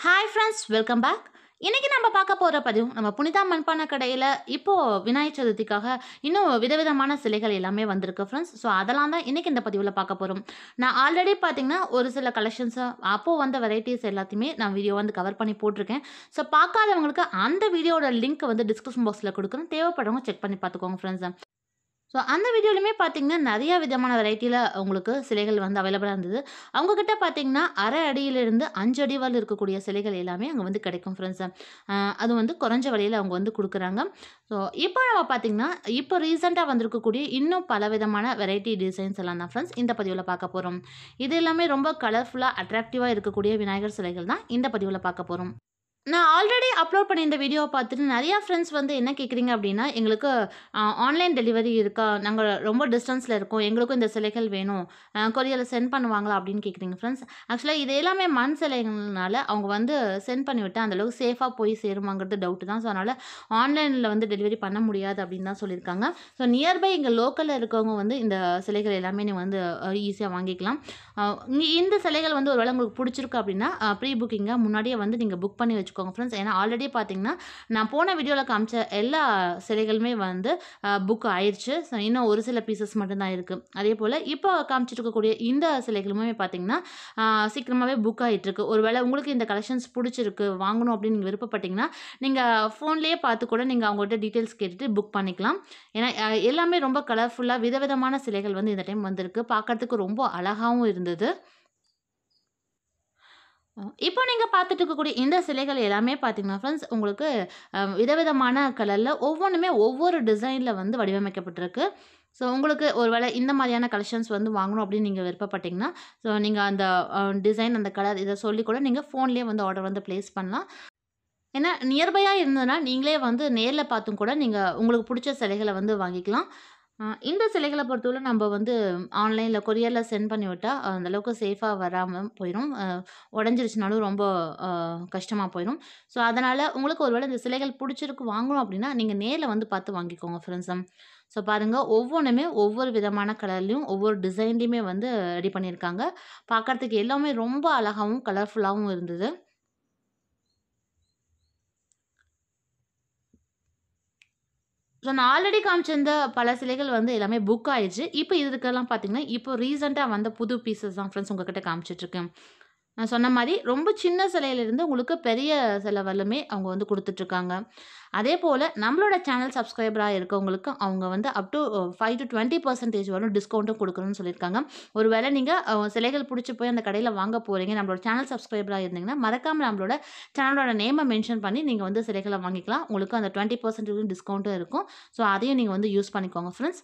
Hi friends, welcome back. இன்னைக்கு நம்ம பார்க்க போகிற பதிவு நம்ம புனிதா மண்பான கடையில் இப்போது விநாயகர் சதுர்த்திக்காக இன்னும் விதவிதமான சிலைகள் எல்லாமே வந்திருக்கு ஃப்ரெண்ட்ஸ். ஸோ அதெல்லாம் தான் இன்றைக்கி இந்த பதிவில் பார்க்க போகிறோம். நான் ஆல்ரெடி பார்த்தீங்கன்னா ஒரு சில கலெக்ஷன்ஸை அப்போது வந்த வெரைட்டிஸ் எல்லாத்தையுமே நான் வீடியோ வந்து கவர் பண்ணி போட்டிருக்கேன். ஸோ பார்க்காதவங்களுக்கு அந்த வீடியோட லிங்க் வந்து டிஸ்கிரிப்ஷன் பாக்ஸில் கொடுக்குறேன். தேவைப்படுறவங்க செக் பண்ணி பார்த்துக்கோங்க ஃப்ரெண்ட்ஸ். ஸோ அந்த வீடியோலையுமே பார்த்தீங்கன்னா நிறையா விதமான வெரைட்டியில் உங்களுக்கு சிலைகள் வந்து அவைலபிளாக இருந்தது. அவங்கக்கிட்ட பார்த்தீங்கன்னா அரை அடியிலிருந்து 5 அடி வரை இருக்கக்கூடிய சிலைகள் எல்லாமே அங்கே வந்து கிடைக்கும் ஃப்ரெண்ட்ஸ். அது வந்து குறைஞ்ச விலையில் அவங்க வந்து கொடுக்குறாங்க. ஸோ இப்போ நம்ம பார்த்தீங்கன்னா இப்போ ரீசெண்டாக வந்திருக்கக்கூடிய இன்னும் பல விதமான வெரைட்டி டிசைன்ஸ் எல்லாம் தான் ஃப்ரெண்ட்ஸ் இந்த பதிவில் பார்க்க போகிறோம். இது எல்லாமே ரொம்ப கலர்ஃபுல்லாக அட்ராக்டிவாக இருக்கக்கூடிய விநாயகர் சிலைகள் தான் இந்த பதிவில் பார்க்க போகிறோம். நான் ஆல்ரெடி அப்லோட் பண்ணியிருந்த வீடியோவை பார்த்துட்டு நிறையா ஃப்ரெண்ட்ஸ் வந்து என்ன கேட்குறீங்க அப்படின்னா, எங்களுக்கு ஆன்லைன் டெலிவரி இருக்கா? நாங்கள் ரொம்ப டிஸ்டன்ஸில் இருக்கோம், எங்களுக்கும் இந்த சிலைகள் வேணும், கொரியரில் சென்ட் பண்ணுவாங்களா அப்படின்னு கேட்குறீங்க ஃப்ரெண்ட்ஸ். ஆக்சுவலாக இது எல்லாமே மண் சிலைகள்னால அவங்க வந்து சென்ட் பண்ணிவிட்டு அந்தளவுக்கு சேஃபாக போய் சேருமாங்கிறது டவுட்டு தான். ஸோ அதனால் ஆன்லைனில் வந்து டெலிவரி பண்ண முடியாது அப்படின்னு தான் சொல்லியிருக்காங்க. ஸோ நியர்பை இங்கே லோக்கலில் இருக்கவங்க வந்து இந்த சிலைகள் எல்லாமே நீங்கள் வந்து ஈஸியாக வாங்கிக்கலாம். இந்த சிலைகள் வந்து ஒருவேளை உங்களுக்கு பிடிச்சிருக்கு அப்படின்னா ப்ரீ புக்கிங்காக முன்னாடியே வந்து நீங்கள் புக் பண்ணி வச்சுக்கோங்க ஃப்ரெண்ட்ஸ். ஏன்னா ஆல்ரெடி பார்த்தீங்கன்னா நான் போன வீடியோவில் காமிச்ச எல்லா சிலைகளுமே வந்து புக் ஆயிடுச்சு. ஸோ இன்னும் ஒரு சில பீசஸ் மட்டும்தான் இருக்குது. அதே போல் இப்போ காமிச்சிட்டு இருக்கக்கூடிய இந்த சிலைகளுமே பார்த்தீங்கன்னா சீக்கிரமாகவே புக் ஆகிட்டுருக்கு. ஒருவேளை உங்களுக்கு இந்த கலெக்ஷன்ஸ் பிடிச்சிருக்கு, வாங்கணும் அப்படின்னு நீங்கள் விருப்பப்பட்டீங்கன்னா நீங்கள் ஃபோன்லேயே பார்த்து கூட நீங்கள் அவங்கள்ட்ட டீட்டெயில்ஸ் கேட்டுட்டு புக் பண்ணிக்கலாம். ஏன்னா எல்லாமே ரொம்ப கலர்ஃபுல்லாக விதவிதமான சிலைகள் வந்து இந்த டைம் வந்திருக்கு. பார்க்கறதுக்கு ரொம்ப அழகாகவும் இருந்தது. இப்போ நீங்கள் பார்த்துட்டு இருக்கக்கூடிய இந்த சிலைகள் எல்லாமே பார்த்தீங்கன்னா ஃப்ரெண்ட்ஸ் உங்களுக்கு விதவிதமான கலரில் ஒவ்வொன்றுமே ஒவ்வொரு டிசைனில் வந்து வடிவமைக்கப்பட்டிருக்கு. ஸோ உங்களுக்கு ஒரு வேளை இந்த மாதிரியான கலெக்ஷன்ஸ் வந்து வாங்கணும் அப்படின்னு நீங்கள் விருப்பப்பட்டீங்கன்னா ஸோ நீங்கள் அந்த டிசைன் அந்த கலர் இதை சொல்லி கூட நீங்கள் ஃபோன்லேயே வந்து ஆர்டர் வந்து ப்ளேஸ் பண்ணலாம். ஏன்னா நியர்பையாக இருந்ததுன்னா நீங்களே வந்து நேரில் பார்த்தும் கூட நீங்கள் உங்களுக்கு பிடிச்ச சிலைகளை வந்து வாங்கிக்கலாம். இந்த சிலைகளை பொறுத்தவரை நம்ம வந்து ஆன்லைனில் கொரியரில் சென்ட் பண்ணி விட்டால் அந்தளவுக்கு சேஃபாக வராமல் போயிடும். உடஞ்சிருச்சுனாலும் ரொம்ப கஷ்டமாக போயிடும். ஸோ அதனால் உங்களுக்கு ஒருவேளை இந்த சிலைகள் பிடிச்சிருக்கு வாங்கணும் அப்படின்னா நீங்கள் நேரில் வந்து பார்த்து வாங்கிக்கோங்க ஃப்ரெண்ட்ஸ். ஸோ பாருங்கள், ஒவ்வொன்றுமே ஒவ்வொரு விதமான கலர்லேயும் ஒவ்வொரு டிசைன்லேயுமே வந்து ரெடி பண்ணியிருக்காங்க. பார்க்குறதுக்கு எல்லாமே ரொம்ப அழகாகவும் கலர்ஃபுல்லாகவும் இருந்தது. ஸோ நான் ஆல்ரெடி காமிச்சிருந்த பல சிலைகள் வந்து எல்லாமே புக் ஆயிடுச்சு. இப்போ இதுக்கெல்லாம் பார்த்தீங்கன்னா இப்போ ரீசெண்டாக வந்த புது பீசஸ் தான் ஃப்ரெண்ட்ஸ் உங்ககிட்ட காமிச்சிட்ருக்கேன். நான் சொன்ன மாதிரி ரொம்ப சின்ன சிலையிலேருந்து உங்களுக்கு பெரிய சிலை வரலுமே அவங்க வந்து கொடுத்துட்ருக்காங்க. அதே போல் நம்மளோட சேனல் சப்ஸ்கிரைபராக இருக்கவங்களுக்கு அவங்க வந்து அப் டு 5 to 20% வரும் டிஸ்கவுண்ட்டும் கொடுக்குறோன்னு சொல்லியிருக்காங்க. ஒரு வேளை நீங்கள் சிலைகள் பிடிச்சி போய் அந்த கடையில் வாங்க போகிறீங்க, நம்மளோட சேனல் சப்ஸ்கிரைபராக இருந்தீங்கன்னா மறக்காமல் நம்மளோட சேனலோட நேமை மென்ஷன் பண்ணி நீங்கள் வந்து சிலைகளை வாங்கிக்கலாம். உங்களுக்கு அந்த 20% டிஸ்கவுண்ட்டும் இருக்கும். ஸோ அதையும் நீங்கள் வந்து யூஸ் பண்ணிக்கோங்க ஃப்ரெண்ட்ஸ்.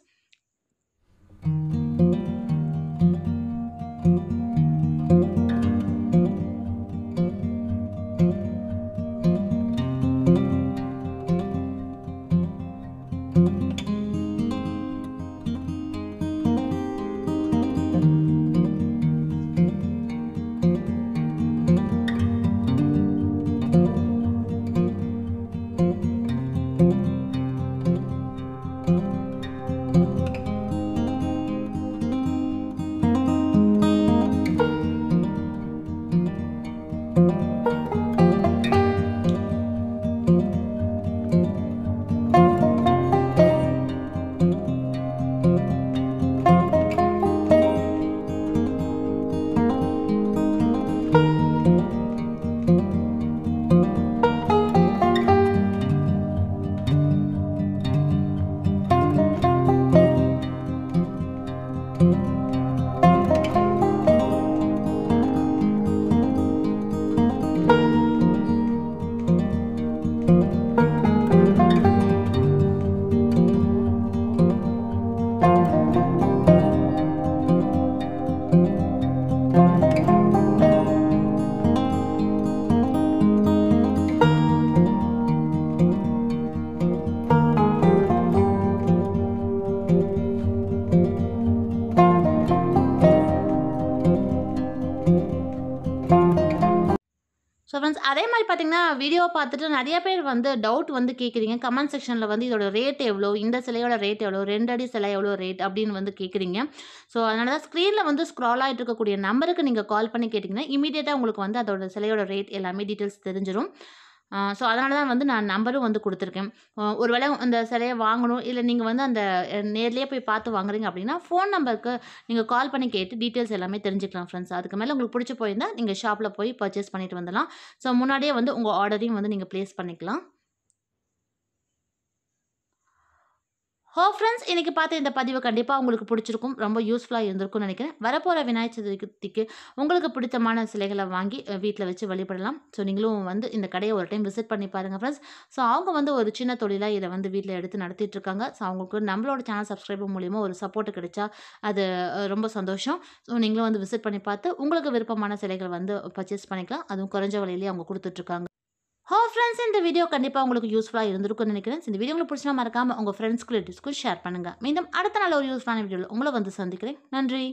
ஸோ ஃப்ரெண்ட்ஸ் அதே மாதிரி பார்த்தீங்கன்னா, வீடியோ பார்த்துட்டு நெறைய பேர் வந்து டவுட் வந்து கேட்குறீங்க. கமெண்ட் செக்ஷன்ல வந்து இதோட ரேட் எவ்வளோ? இந்த சிலையோட ரேட் எவ்வளோ? 2 அடி சிலை எவ்வளோ ரேட்? அப்படின்னு வந்து கேட்குறீங்க. ஸோ அதனால தான் ஸ்க்ரீன்ல வந்து ஸ்க்ரால் ஆயிட்டு இருக்கக்கூடிய நம்பருக்கு நீங்க கால் பண்ணி கேட்டீங்கன்னா, இம்மீடியட்டா உங்களுக்கு வந்து அதோட சிலையோட ரேட் எல்லாமே டீட்டெயில்ஸ் தெரிஞ்சிரும். ஸோ அதனால தான் வந்து நான் நம்பரும் வந்து குடுத்துருக்கேன். ஒரு வேளை அந்த சிலைய வாங்கணும், இல்ல நீங்க வந்து அந்த நேர்லயே போய் பார்த்து வாங்குறீங்க அப்படின்னா, ஃபோன் நம்பருக்கு நீங்க கால் பண்ணி கேட்டு டீட்டெயில்ஸ் எல்லாமே தெரிஞ்சுக்கலாம் ஃப்ரெண்ட்ஸ். அதுக்கு மேல உங்களுக்கு புடிச்சு போயிருந்தா, நீங்க ஷாப்ல போய் பர்ச்சேஸ் பண்ணிட்டு வந்துடலாம். ஸோ முன்னாடியே வந்து உங்க ஆர்டரையும் வந்து நீங்க பிளேஸ் பண்ணிக்கலாம். ஃப்ரெண்ட்ஸ் இன்னைக்கு பார்த்த இந்த பதிவு கண்டிப்பா உங்களுக்கு பிடிச்சிருக்கும். ரொம்ப யூஸ்ஃபுல்லா இருந்திருக்கும்னு நினைக்கிறேன். வரப்போற விநாயகர் சதுர்த்திக்கு உங்களுக்கு பிடித்தமான சிலைகள வாங்கி வீட்ல வச்சு வழிபடலாம். ஸோ நீங்களும் வந்து இந்த கடைய ஒரு டைம் விசிட் பண்ணி பாருங்க ஃப்ரெண்ட்ஸ். ஸோ அவங்க வந்து ஒரு சின்ன தொழிலா இத வந்து வீட்ல எடுத்து நடத்திட்டு இருக்காங்க. ஸோ அவங்களுக்கு நம்மளோட சேனல் சப்ஸ்கிரைப் மூலியமா ஒரு சப்போர்ட் கிடைச்சா அது ரொம்ப சந்தோஷம். ஸோ நீங்களும் வந்து விசிட் பண்ணி பார்த்து உங்களுக்கு விருப்பமான சிலைகள் வந்து பர்ச்சேஸ் பண்ணிக்கலாம். அதுவும் குறைஞ்ச விலையிலேயே அவங்க குடுத்துட்டு இருக்காங்க. ஃப்ரெண்ட்ஸ் இந்த வீடியோ கண்டிப்பா உங்களுக்கு யூஸ்ஃபுல்லா இருந்திருக்கும்னு நினைக்கிறேன். இந்த வீடியோ உங்களுக்கு பிடிச்சா மறக்காம உங்க ஃப்ரெண்ட்ஸ்க்கு ரிலேட்டிவ்ஸ்க்கும் ஷேர் பண்ணுங்க. மீண்டும் அடுத்த நாள் ஒரு யூஸ்ஃபுல்லான வீடியோல உங்கள வந்து சந்திக்கிறேன். நன்றி.